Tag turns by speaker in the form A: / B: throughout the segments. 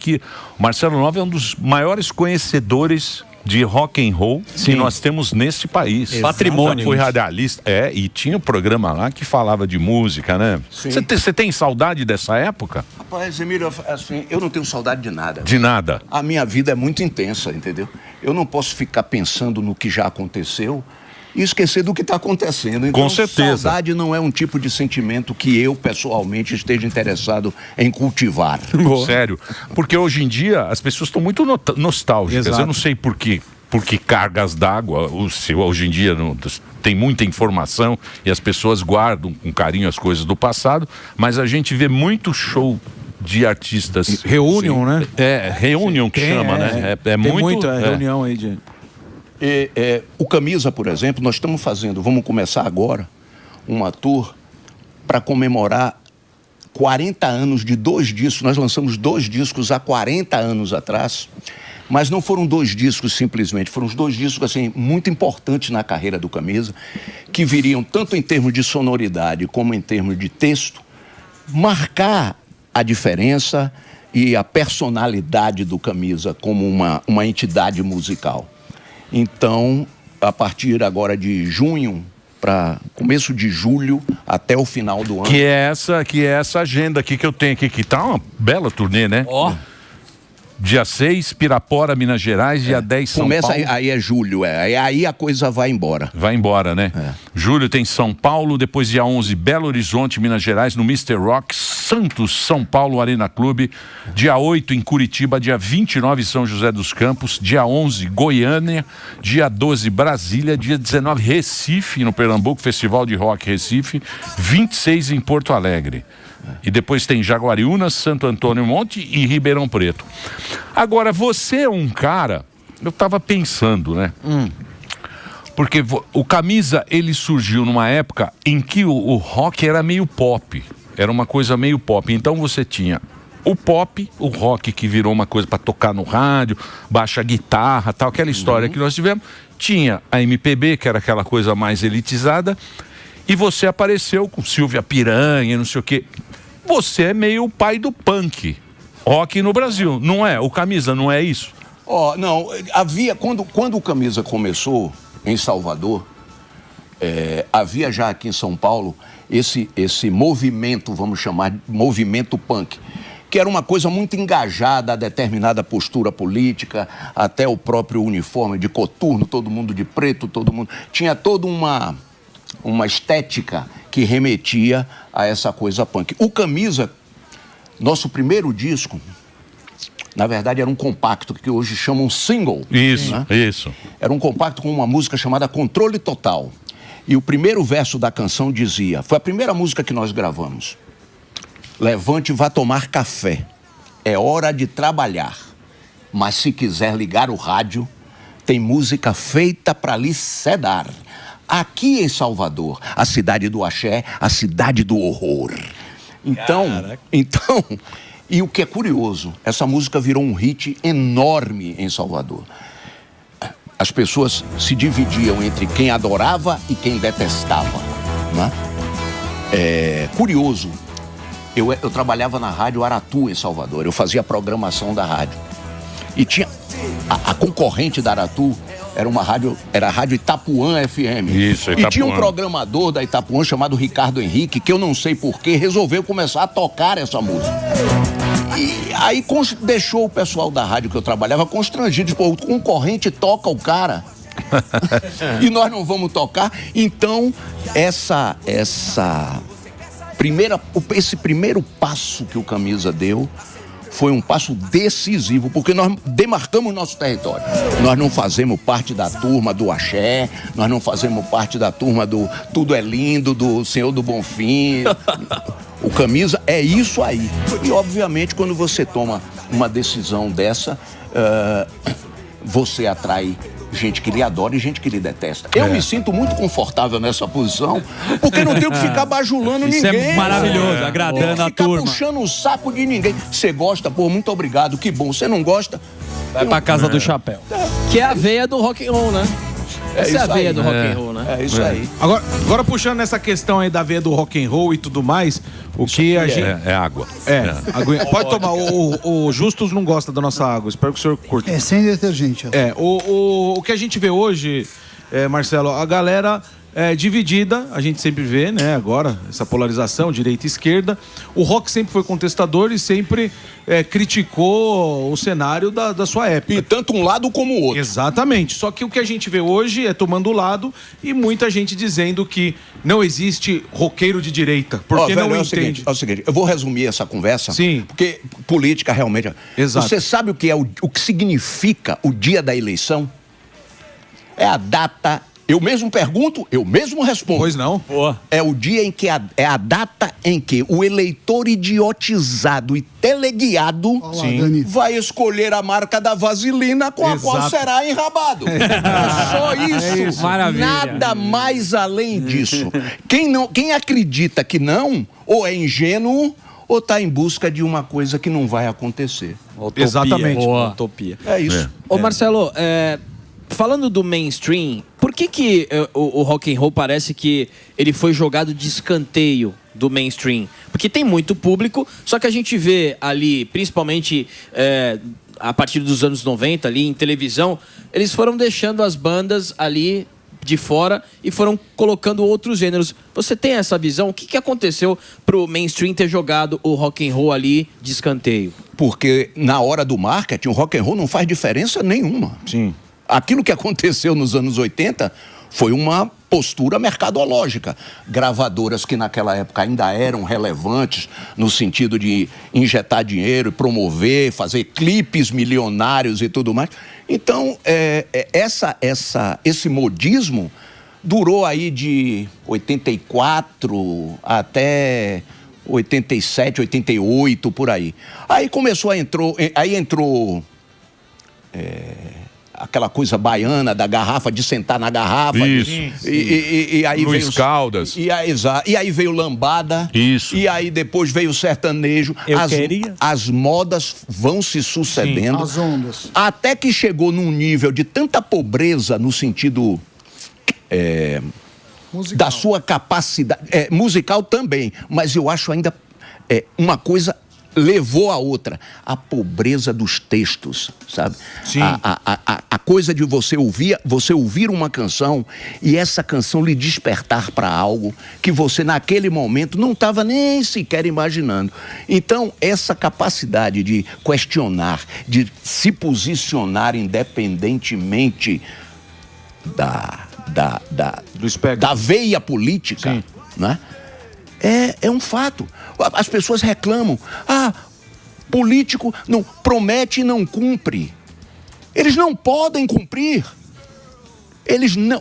A: que o Marcelo Nova é um dos maiores conhecedores de rock and roll que nós temos nesse país.
B: Patrimônio.
A: Foi radialista. E tinha um programa lá que falava de música, né? Você tem saudade dessa época?
C: Rapaz, Emílio, assim, eu não tenho saudade de nada.
A: De nada?
C: A minha vida é muito intensa, entendeu? Eu não posso ficar pensando no que já aconteceu e esquecer do que está acontecendo. Então,
A: com certeza.
C: Saudade não é um tipo de sentimento que eu, pessoalmente, esteja interessado em cultivar.
A: Sério. Porque hoje em dia as pessoas estão muito nostálgicas.
B: Exato.
A: Eu não sei por que cargas d'água. Hoje em dia tem muita informação e as pessoas guardam com carinho as coisas do passado, mas a gente vê muito show de artistas.
B: Reunion, né?
A: Reunion que chama, né?
B: Tem muita reunião aí de...
C: O Camisa, por exemplo, nós estamos vamos começar agora, uma tour para comemorar 40 anos de 2 discos. Nós lançamos 2 discos há 40 anos atrás, mas não foram 2 discos simplesmente, foram os 2 discos assim, muito importantes na carreira do Camisa, que viriam tanto em termos de sonoridade como em termos de texto, marcar a diferença e a personalidade do Camisa como uma entidade musical. Então, a partir agora de junho, para começo de julho, até o final do ano.
A: Que é essa agenda aqui que eu tenho aqui, que tá uma bela turnê, né? Dia 6, Pirapora, Minas Gerais, dia 10, São Paulo.
C: Começa aí é julho, aí a coisa vai embora.
A: Vai embora, né? Julho tem São Paulo, depois dia 11, Belo Horizonte, Minas Gerais, no Mr. Rock, Santos, São Paulo, Arena Clube, dia 8 em Curitiba, dia 29 São José dos Campos, dia 11 Goiânia, dia 12 Brasília, dia 19 Recife, no Pernambuco, Festival de Rock Recife, 26 em Porto Alegre. E depois tem Jaguariúna, Santo Antônio Monte e Ribeirão Preto. Agora, você é um cara... Eu tava pensando, né? Porque o Camisa, ele surgiu numa época em que o rock era meio pop. Era uma coisa meio pop. Então você tinha o pop, o rock que virou uma coisa para tocar no rádio, baixa guitarra, tal, aquela história que nós tivemos. Tinha a MPB, que era aquela coisa mais elitizada. E você apareceu com Silvia Piranha, não sei o quê. Você é meio o pai do punk rock no Brasil, não é? O Camisa não é isso?
C: Não, havia, quando o Camisa começou em Salvador, havia já aqui em São Paulo esse movimento, vamos chamar de movimento punk, que era uma coisa muito engajada a determinada postura política, até o próprio uniforme de coturno, todo mundo de preto, todo mundo... Tinha toda uma estética que remetia a essa coisa punk. O Camisa, nosso primeiro disco, na verdade era um compacto, que hoje chamam single.
A: Isso,
C: né?
A: Isso.
C: Era um compacto com uma música chamada Controle Total. E o primeiro verso da canção dizia, foi a primeira música que nós gravamos: levante e vá tomar café, é hora de trabalhar, mas se quiser ligar o rádio, tem música feita para lhe sedar. Aqui em Salvador, a cidade do axé, a cidade do horror. Então, e o que é curioso, essa música virou um hit enorme em Salvador. As pessoas se dividiam entre quem adorava e quem detestava, né? Curioso, eu trabalhava na Rádio Aratu em Salvador, eu fazia a programação da rádio. E tinha a concorrente da Aratu, era a Rádio Itapuã FM.
A: Isso, Itapuã.
C: E tinha um programador da Itapuã chamado Ricardo Henrique, que eu não sei porquê, resolveu começar a tocar essa música. E aí deixou o pessoal da rádio que eu trabalhava constrangido. Tipo, o concorrente toca o cara e nós não vamos tocar. Então, esse primeiro passo que o Camisa deu foi um passo decisivo, porque nós demarcamos nosso território. Nós não fazemos parte da turma do axé, nós não fazemos parte da turma do Tudo é Lindo, do Senhor do Bonfim. O Camisa é isso aí. E, obviamente, quando você toma uma decisão dessa, você atrai gente que lhe adora e gente que lhe detesta. Eu me sinto muito confortável nessa posição, porque não tenho que ficar bajulando
B: isso
C: ninguém.
B: Isso é maravilhoso, agradando a turma.
C: Não ficar puxando o saco de ninguém. Você gosta, pô, muito obrigado, que bom. Você não gosta...
B: Vai pra casa do chapéu.
D: Que é a veia do rock and roll, né? Essa é a veia do rock and roll, né?
C: É isso aí.
B: Agora puxando nessa questão aí da veia do rock and roll e tudo mais, o que a gente...
A: É água.
B: Aguinha. Pode tomar. O Justus não gosta da nossa água. Espero que o senhor curta.
E: É sem detergente.
B: O que a gente vê hoje, Marcelo, a galera dividida, a gente sempre vê, né, agora, essa polarização, direita e esquerda. O rock sempre foi contestador e sempre criticou o cenário da sua época.
C: E tanto um lado como o outro.
B: Exatamente. Só que o que a gente vê hoje é tomando lado e muita gente dizendo que não existe roqueiro de direita, porque não entende.
C: É o seguinte, eu vou resumir essa conversa.
B: Sim.
C: Porque política realmente...
B: Exato.
C: Você sabe o que significa o dia da eleição? É a data... Eu mesmo pergunto, eu mesmo respondo.
B: Pois não.
C: É o dia em que é a data em que o eleitor idiotizado e teleguiado vai escolher a marca da vaselina com a qual será enrabado. É só isso.
F: Maravilha.
C: Nada mais além disso. Quem acredita que não, ou é ingênuo, ou está em busca de uma coisa que não vai acontecer.
B: Utopia. Exatamente.
F: Utopia.
C: É isso.
D: Ô, Marcelo, falando do mainstream, por que o rock and roll parece que ele foi jogado de escanteio do mainstream? Porque tem muito público, só que a gente vê ali, principalmente a partir dos anos 90, ali em televisão, eles foram deixando as bandas ali de fora e foram colocando outros gêneros. Você tem essa visão? O que aconteceu pro mainstream ter jogado o rock and roll ali de escanteio?
C: Porque na hora do marketing, o rock and roll não faz diferença nenhuma.
B: Sim.
C: Aquilo que aconteceu nos anos 80 foi uma postura mercadológica. Gravadoras que naquela época ainda eram relevantes no sentido de injetar dinheiro, promover, fazer clipes milionários e tudo mais. Então, esse modismo durou aí de 84 até 87, 88, por aí. Aí entrou aquela coisa baiana da garrafa, de sentar na garrafa.
A: Isso.
C: E aí
A: Luiz
C: veio
A: Caldas.
C: E aí veio lambada.
A: Isso.
C: E aí depois veio o sertanejo. As modas vão se sucedendo.
E: As ondas.
C: Até que chegou num nível de tanta pobreza no sentido da sua capacidade. Musical também. Mas eu acho ainda uma coisa levou a outra, a pobreza dos textos, sabe?
B: Sim.
C: A coisa de você ouvir uma canção e essa canção lhe despertar para algo que você naquele momento não estava nem sequer imaginando. Então, essa capacidade de questionar, de se posicionar independentemente da veia política, né? É um fato. As pessoas reclamam. Político não promete e não cumpre. Eles não podem cumprir.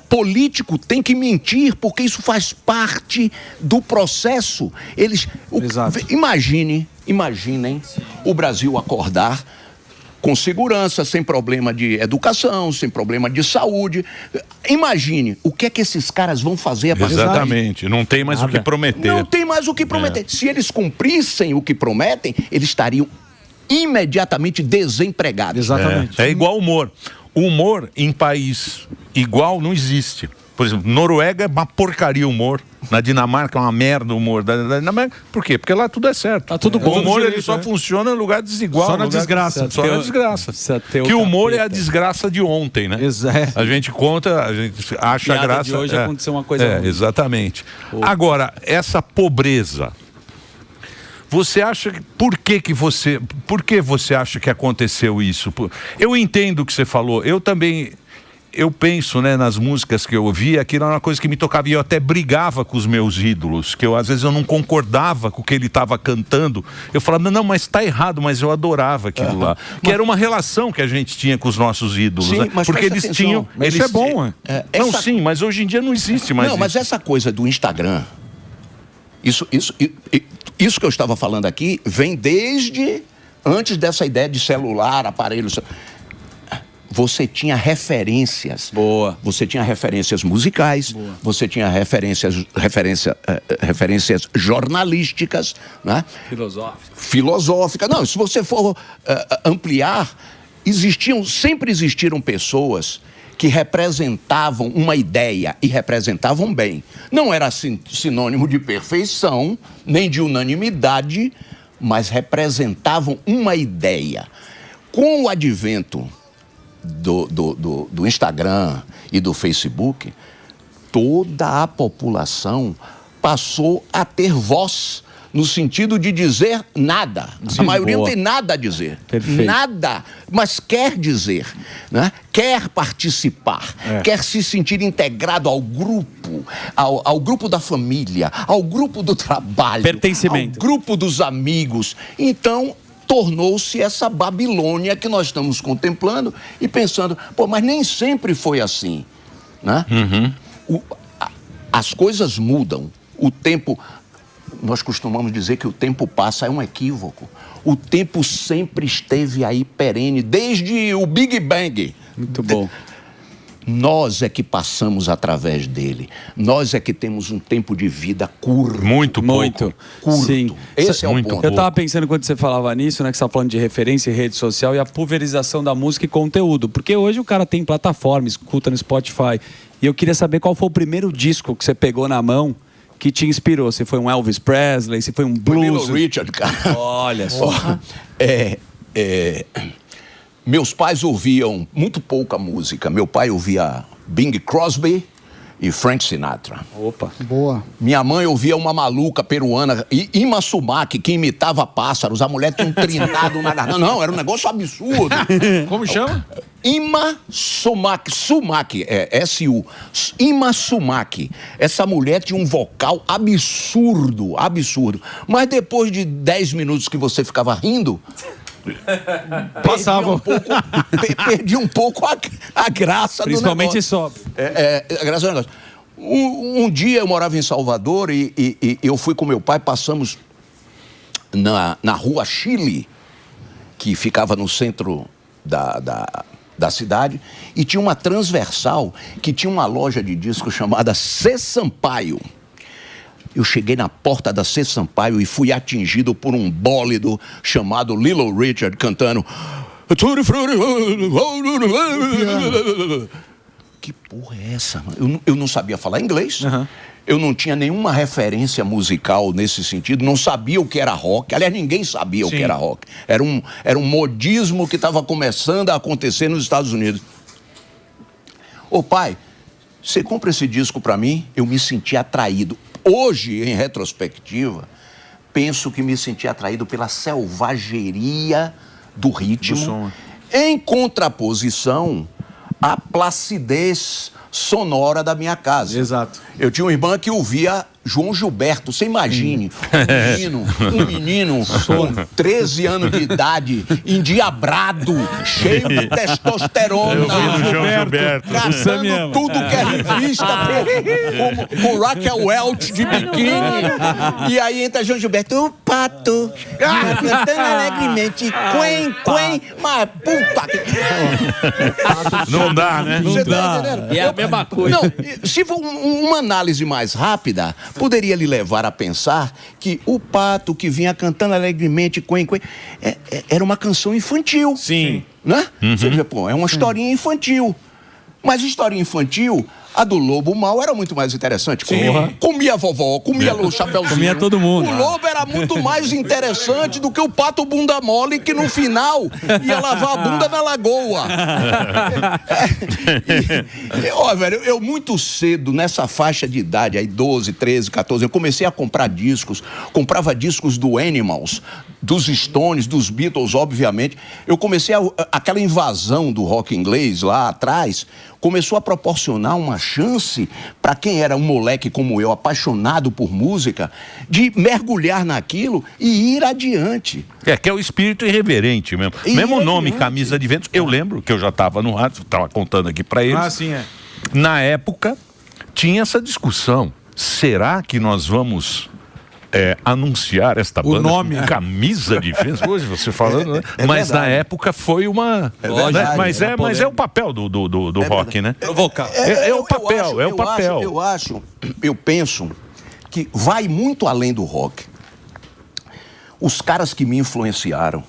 C: Político tem que mentir, porque isso faz parte do processo. Imaginem o Brasil acordar com segurança, sem problema de educação, sem problema de saúde. Imagine o que é que esses caras vão fazer a partir daí.
A: Exatamente, não tem mais o que prometer.
C: Não tem mais o que prometer. Se eles cumprissem o que prometem, eles estariam imediatamente desempregados.
B: Exatamente.
A: É igual humor. O humor em país igual não existe. Por exemplo, Noruega é uma porcaria o humor. Na Dinamarca é uma merda o humor. Por quê? Porque lá tudo é certo.
F: Tá tudo bom.
A: O humor ele só funciona em lugar desigual.
B: Só na desgraça.
A: Só na desgraça. Que o humor é a desgraça de ontem, né? A gente conta, a gente acha graça.
F: De hoje aconteceu uma coisa ruim.
A: Exatamente. Agora, essa pobreza... Você acha... Por que você acha que aconteceu isso? Eu entendo o que você falou. Eu também... Eu penso, né, nas músicas que eu ouvia, aquilo era uma coisa que me tocava e eu até brigava com os meus ídolos, que às vezes eu não concordava com o que ele estava cantando. Eu falava, não, mas está errado, mas eu adorava aquilo lá. Que era uma relação que a gente tinha com os nossos ídolos,
C: sim,
A: né? Porque eles tinham...
B: Isso é bom,
A: Não, sim, mas hoje em dia não existe mais
C: mas essa coisa do Instagram, isso que eu estava falando aqui, vem desde antes dessa ideia de celular, aparelho... Você tinha referências.
F: Boa.
C: Você tinha referências musicais. Boa. Você tinha referências jornalísticas, né? Filosóficas. Não, se você for ampliar, sempre existiram pessoas que representavam uma ideia e representavam bem. Não era sinônimo de perfeição, nem de unanimidade, mas representavam uma ideia. Com o advento do Instagram e do Facebook, toda a população passou a ter voz, no sentido de dizer nada. A maioria não tem nada a dizer.
B: Perfeito.
C: Nada, mas quer dizer, né? Quer participar, quer se sentir integrado ao grupo, ao grupo da família, ao grupo do trabalho,
D: Pertencimento.
C: ao grupo dos amigos. Então, tornou-se essa Babilônia que nós estamos contemplando e pensando, pô, mas nem sempre foi assim, né? As coisas mudam, o tempo... Nós costumamos dizer que o tempo passa, é um equívoco. O tempo sempre esteve aí perene, desde o Big Bang.
B: Muito bom.
C: Nós é que passamos através dele. Nós é que temos um tempo de vida curto.
A: Muito pouco.
B: Muito.
C: Curto.
B: Sim.
C: Esse é o
A: Muito
C: ponto.
B: Eu tava pensando quando você falava nisso, né? Que você tava falando de referência em rede social e a pulverização da música e conteúdo. Porque hoje o cara tem plataforma, escuta no Spotify. E eu queria saber qual foi o primeiro disco que você pegou na mão que te inspirou. Se foi um Elvis Presley, se foi um blues.
C: Little Richard, cara.
B: Olha só.
C: Meus pais ouviam muito pouca música. Meu pai ouvia Bing Crosby e Frank Sinatra.
B: Opa.
E: Boa.
C: Minha mãe ouvia uma maluca peruana, Ima Sumac, que imitava pássaros. A mulher tinha um trinado na garganta. Não, era um negócio absurdo.
B: Como chama?
C: Ima Sumac, S-U. Ima Sumac. Essa mulher tinha um vocal absurdo. Mas depois de 10 minutos que você ficava rindo...
B: Passava.
C: Perdi um pouco a graça
B: Principalmente
C: do negócio.
B: sobe.
C: A graça do negócio. Um dia eu morava em Salvador e eu fui com meu pai, passamos na rua Chile, que ficava no centro da cidade, e tinha uma transversal que tinha uma loja de discos chamada C. Sampaio. Eu cheguei na porta da C. Sampaio e fui atingido por um bólido chamado Little Richard cantando... Que porra é essa? Eu não sabia falar inglês. Eu não tinha nenhuma referência musical nesse sentido. Não sabia o que era rock. Aliás, ninguém sabia o que era rock. Era um modismo que estava começando a acontecer nos Estados Unidos. Ô pai, você compra esse disco pra mim? Eu me senti atraído. Hoje, em retrospectiva, penso que me senti atraído pela selvageria do ritmo, em contraposição à placidez sonora da minha casa.
B: Exato.
C: Eu tinha uma irmã que ouvia João Gilberto. Você imagine, um menino com 13 anos de idade, endiabrado, cheio de testosterona.
A: João Gilberto.
C: Catando tudo que é revista, com Raquel Welch de biquíni. E aí entra João Gilberto, o pato, cantando alegremente, quen, mas puta que...
A: Não dá, né?
C: Você tá entendendo?
D: E é a mesma coisa.
C: Não, se for uma análise mais rápida, poderia lhe levar a pensar que o pato que vinha cantando alegremente, quen, era uma canção infantil.
B: Sim.
C: Né? Você diz, pô, é uma historinha infantil. Mas historinha infantil, a do Lobo Mau era muito mais interessante. Comia a vovó, comia o Chapeuzinho.
B: Comia todo mundo.
C: O Lobo era muito mais interessante do que o pato bunda mole, que no final ia lavar a bunda na lagoa. Ó, velho, eu muito cedo, nessa faixa de idade, aí 12, 13, 14, eu comecei a comprar discos. Comprava discos do Animals, dos Stones, dos Beatles, obviamente. Eu comecei aquela invasão do rock inglês lá atrás, começou a proporcionar uma chance para quem era um moleque como eu, apaixonado por música, de mergulhar naquilo e ir adiante.
A: Que é o espírito irreverente mesmo. Mesmo nome, Camisa de Ventos, eu lembro que eu já estava no rádio, estava contando aqui para eles.
B: Ah, sim, é.
A: Na época, tinha essa discussão. Será que nós vamos anunciar esta banda
B: nome,
A: com
B: né?
A: Camisa de Ventos? Hoje você falando, né? Mas na época foi uma...
C: verdade,
A: mas é o papel do rock, né?
B: Provocar.
A: É o papel.
C: Eu penso que vai muito além do rock. Os caras que me influenciaram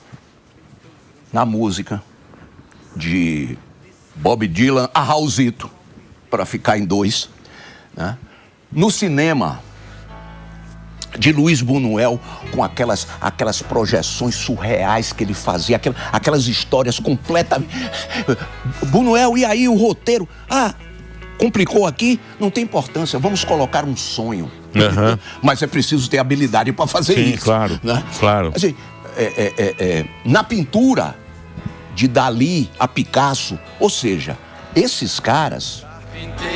C: na música, de Bob Dylan, a Raulzito, para ficar em 2. Né? No cinema, de Luiz Buñuel, com aquelas projeções surreais que ele fazia, aquelas histórias completamente... Buñuel, e aí o roteiro? Complicou aqui? Não tem importância, vamos colocar um sonho.
A: Uhum.
C: Mas é preciso ter habilidade para fazer
A: Sim,
C: isso.
A: Claro,
C: né?
A: claro.
C: Assim, na pintura, de Dalí a Picasso, ou seja, esses caras,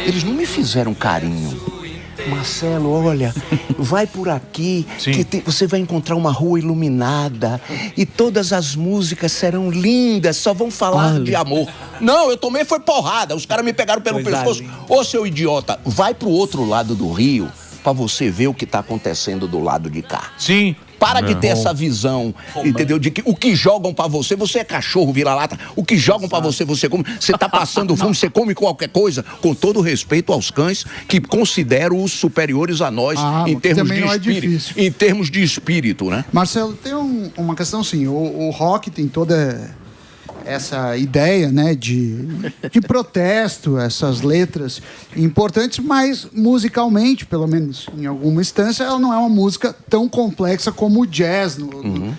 C: eles não me fizeram carinho. Marcelo, olha, vai por aqui, que você vai encontrar uma rua iluminada e todas as músicas serão lindas, só vão falar de amor. Não, eu tomei foi porrada, os caras me pegaram pelo pescoço. Ô, seu idiota, vai pro outro lado do rio pra você ver o que tá acontecendo do lado de cá.
B: Sim.
C: Para de ter essa visão, entendeu? De que o que jogam pra você é cachorro, vira-lata. O que jogam pra você come. Você tá passando fome, você come qualquer coisa. Com todo respeito aos cães, que considero os superiores a nós em termos de espírito. Em termos de espírito, né?
E: Marcelo, tem uma questão assim, o rock tem toda essa ideia, né, de protesto, essas letras importantes, mas musicalmente, pelo menos em alguma instância, ela não é uma música tão complexa como o jazz,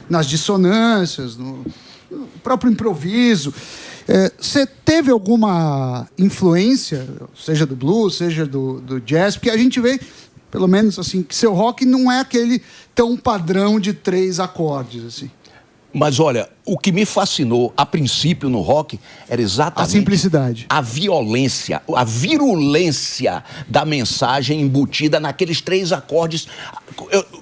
E: nas dissonâncias, no próprio improviso. Você teve alguma influência, seja do blues, seja do jazz? Porque a gente vê, pelo menos assim, que seu rock não é aquele tão padrão de 3 acordes, assim.
C: Mas olha, o que me fascinou a princípio no rock era exatamente...
E: A simplicidade.
C: A violência, a virulência da mensagem embutida naqueles 3 acordes.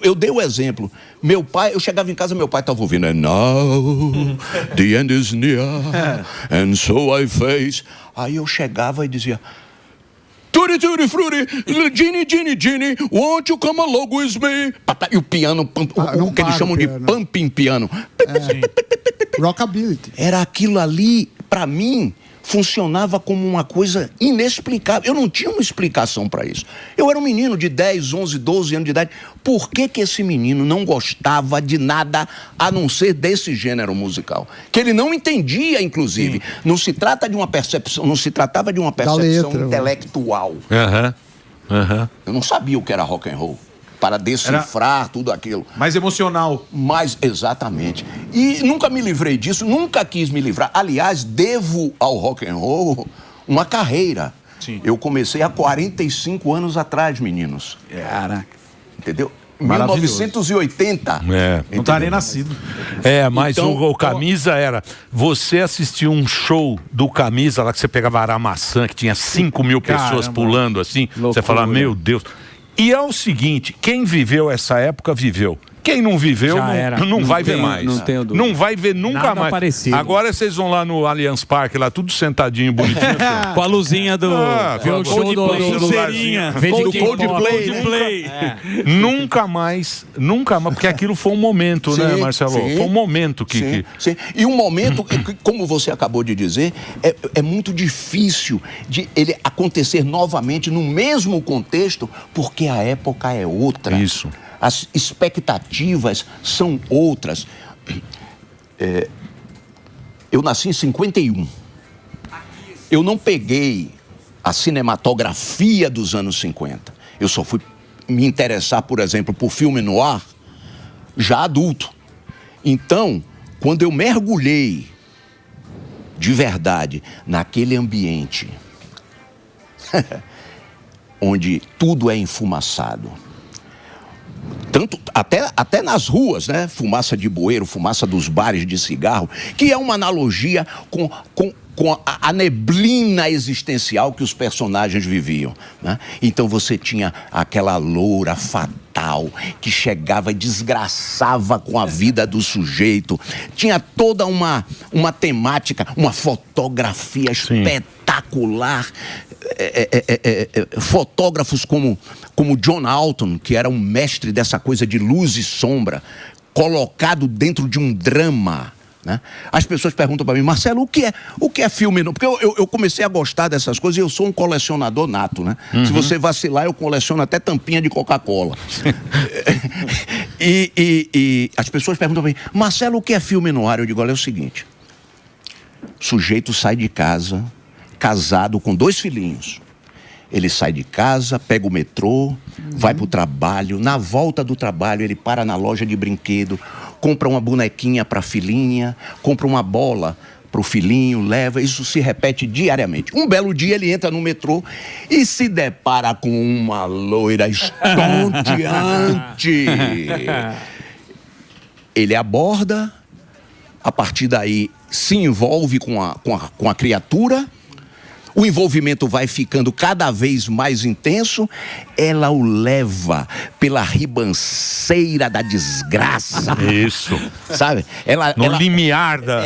C: Eu dei o exemplo. Meu pai, eu chegava em casa, meu pai estava ouvindo. And now the end is near, and so I face. Aí eu chegava e dizia... Tutti, tutti, frutti, Gini, Gini, Gini, won't you come along with me? E o piano, o que eles chamam de pumping piano.
E: Rockabilly.
C: Era aquilo ali, pra mim, funcionava como uma coisa inexplicável. Eu não tinha uma explicação pra isso. Eu era um menino de 10, 11, 12 anos de idade. Por que esse menino não gostava de nada a não ser desse gênero musical? Que ele não entendia, inclusive. Não se trata de uma percepção, não se tratava de uma percepção intelectual. Eu não sabia o que era rock and roll. Para decifrar tudo aquilo.
B: Mais emocional.
C: Mais, exatamente. E nunca me livrei disso, nunca quis me livrar. Aliás, devo ao rock and roll uma carreira.
B: Sim.
C: Eu comecei há 45 anos atrás, meninos.
B: Caraca.
C: Entendeu? 1980.
B: Não tá nem nascido.
A: Mas então, o Camisa era... Você assistiu um show do Camisa, lá que você pegava Aramaçã, que tinha 5 mil pessoas pulando assim. Loucura. Você fala, meu Deus... E é o seguinte, quem viveu essa época, viveu. Quem não viveu, não vai ver mais. Não vai ver nunca mais. Parecido. Agora vocês vão lá no Allianz Parque, lá tudo sentadinho, bonitinho.
D: Com a luzinha do
A: Coldplay.
D: Coldplay.
A: Nunca mais, porque aquilo foi um momento, né, Marcelo? Foi um momento que...
C: Sim. E um momento, como você acabou de dizer, é muito difícil de ele acontecer novamente no mesmo contexto, porque a época é outra.
A: Isso.
C: As expectativas são outras. Eu nasci em 51. Eu não peguei a cinematografia dos anos 50. Eu só fui me interessar, por exemplo, por filme noir já adulto. Então, quando eu mergulhei de verdade naquele ambiente onde tudo é enfumaçado, tanto, até nas ruas, né? Fumaça de bueiro, fumaça dos bares de cigarro, que é uma analogia com a neblina existencial que os personagens viviam, né? Então você tinha aquela loura fatal que chegava e desgraçava com a vida do sujeito. Tinha toda uma temática, uma fotografia espetacular. Fotógrafos como John Alton, que era um mestre dessa coisa de luz e sombra, colocado dentro de um drama, né? As pessoas perguntam para mim, Marcelo, o que é filme? Porque eu comecei a gostar dessas coisas e eu sou um colecionador nato, né? Se você vacilar, eu coleciono até tampinha de Coca-Cola. e as pessoas perguntam para mim, Marcelo, o que é filme no ar? Eu digo, olha, é o seguinte, o sujeito sai de casa, casado com 2 filhinhos. Ele sai de casa, pega o metrô, vai pro trabalho. Na volta do trabalho, ele para na loja de brinquedo, compra uma bonequinha pra filhinha, compra uma bola pro filhinho, leva. Isso se repete diariamente. Um belo dia, ele entra no metrô e se depara com uma loira estonteante. Ele aborda, a partir daí se envolve com a criatura. O envolvimento vai ficando cada vez mais intenso. Ela o leva pela ribanceira da desgraça.
A: Isso.
C: Sabe?
A: No limiar da...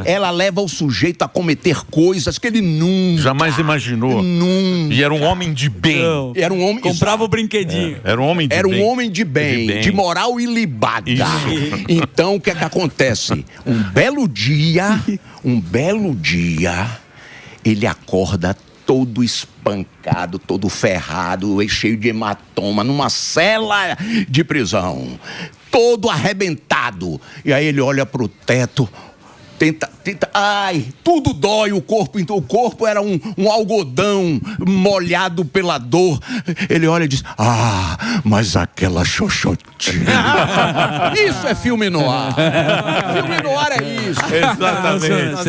C: Ela leva o sujeito a cometer coisas que ele nunca...
A: Jamais imaginou.
C: Nunca.
A: E era um homem de bem.
C: Era um homem...
F: Comprava o brinquedinho.
A: Era um homem de bem.
C: Era um homem de bem, de moral ilibada.
A: Isso.
C: Então, o que é que acontece? Um belo dia, ele acorda todo espancado, todo ferrado, cheio de hematoma, numa cela de prisão, todo arrebentado. E aí ele olha pro teto, tenta, ai, tudo dói o corpo. Então o corpo era um algodão molhado pela dor. Ele olha e diz: ah, mas aquela xoxotinha. Isso é filme noir. Filme noir é isso.
A: Exatamente.